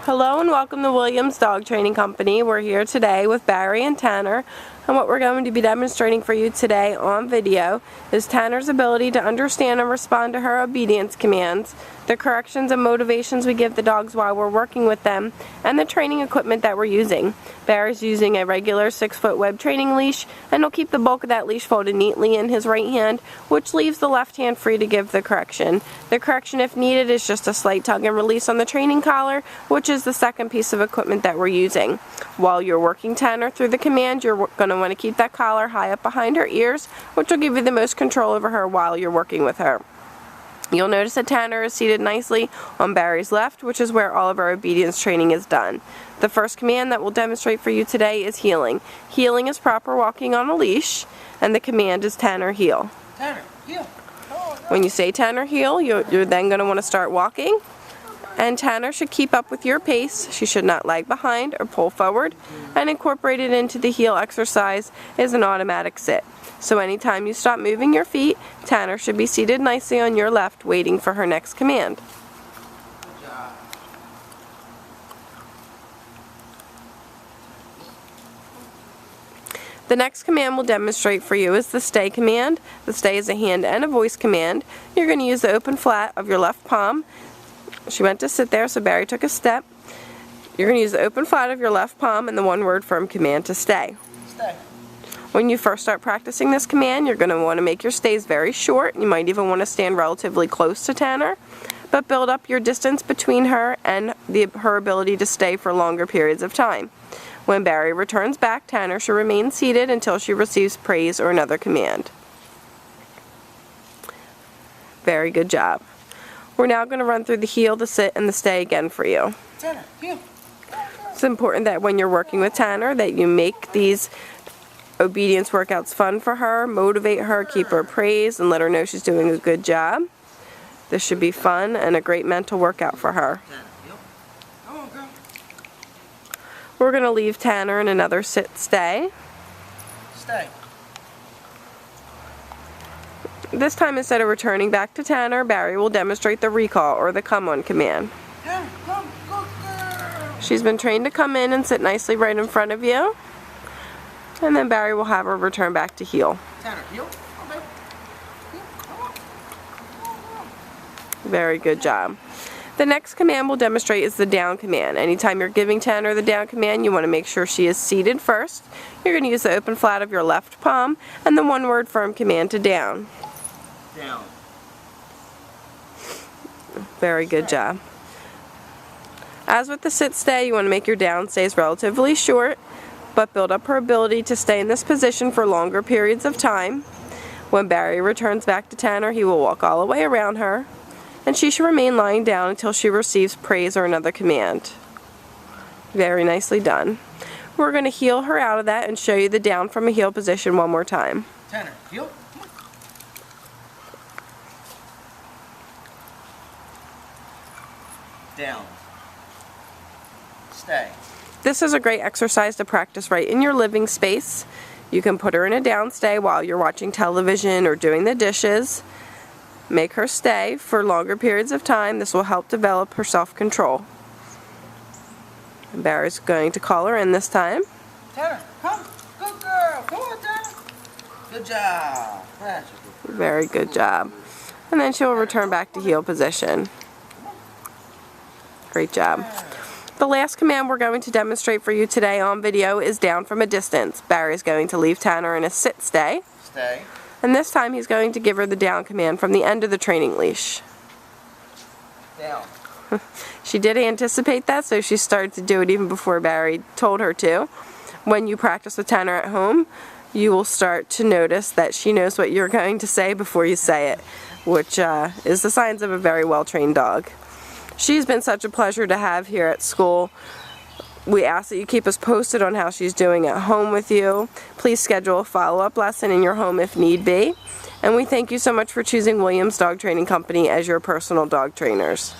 Hello and welcome to Williams Dog Training Company. We're here today with Barry and Tanner, and what we're going to be demonstrating for you today on video is Tanner's ability to understand and respond to her obedience commands, the corrections and motivations we give the dogs while we're working with them, and the training equipment that we're using. Barry's using a regular 6-foot web training leash, and he'll keep the bulk of that leash folded neatly in his right hand, which leaves the left hand free to give the correction. The correction, if needed, is just a slight tug and release on the training collar, which is the second piece of equipment that we're using. While you're working Tanner through the command, you're going to want to keep that collar high up behind her ears, which will give you the most control over her while you're working with her. You'll notice that Tanner is seated nicely on Barry's left, which is where all of our obedience training is done. The first command that we'll demonstrate for you today is heeling. Heeling is proper walking on a leash, and the command is Tanner heel. Tanner, heel. When you say Tanner heel, you're then going to want to start walking, and Tanner should keep up with your pace. She should not lag behind or pull forward, and incorporated into the heel exercise is an automatic sit. So anytime you stop moving your feet, Tanner should be seated nicely on your left, waiting for her next command. The next command we'll demonstrate for you is the stay command. The stay is a hand and a voice command. You're going to use the open flat of your left palm. She went to sit there, so Barry took a step. You're going to use the open flat of your left palm and the one-word firm command to stay. Stay. When you first start practicing this command, you're going to want to make your stays very short. You might even want to stand relatively close to Tanner, but build up your distance between her and her ability to stay for longer periods of time. When Barry returns back, Tanner should remain seated until she receives praise or another command. Very good job. We're now going to run through the heel, the sit, and the stay again for you. Tanner, heel. It's important that when you're working with Tanner that you make these obedience workouts fun for her, motivate her, keep her praised, and let her know she's doing a good job. This should be fun and a great mental workout for her. Come on, girl. We're going to leave Tanner in another sit stay. Stay. This time, instead of returning back to Tanner, Barry will demonstrate the recall or the come on command. Tanner, come, go, girl. She's been trained to come in and sit nicely right in front of you. And then Barry will have her return back to heel. Tanner, heel. Okay. Very good job. The next command we'll demonstrate is the down command. Anytime you're giving Tanner the down command, you want to make sure she is seated first. You're going to use the open flat of your left palm and the one-word firm command to down. Down. Very good job. As with the sit stay, you want to make your down stays relatively short, but build up her ability to stay in this position for longer periods of time. When Barry returns back to Tanner, he will walk all the way around her, and she should remain lying down until she receives praise or another command. Very nicely done. We're going to heel her out of that and show you the down from a heel position one more time. Tanner, heel. Down. Stay. This is a great exercise to practice right in your living space. You can put her in a down stay while you're watching television or doing the dishes. Make her stay for longer periods of time. This will help develop her self-control. Barry's going to call her in this time. Tanner, come. Good girl. Come on, Tanner. Good job. Very good job. And then she'll return back to heel position. Great job. The last command we're going to demonstrate for you today on video is down from a distance. Barry's going to leave Tanner in a sit stay. Stay. And this time he's going to give her the down command from the end of the training leash. Down. She did anticipate that, so she started to do it even before Barry told her to. When you practice with Tanner at home, you will start to notice that she knows what you're going to say before you say it, which is the signs of a very well-trained dog. She's been such a pleasure to have here at school. We ask that you keep us posted on how she's doing at home with you. Please schedule a follow-up lesson in your home if need be. And we thank you so much for choosing Williams Dog Training Company as your personal dog trainers.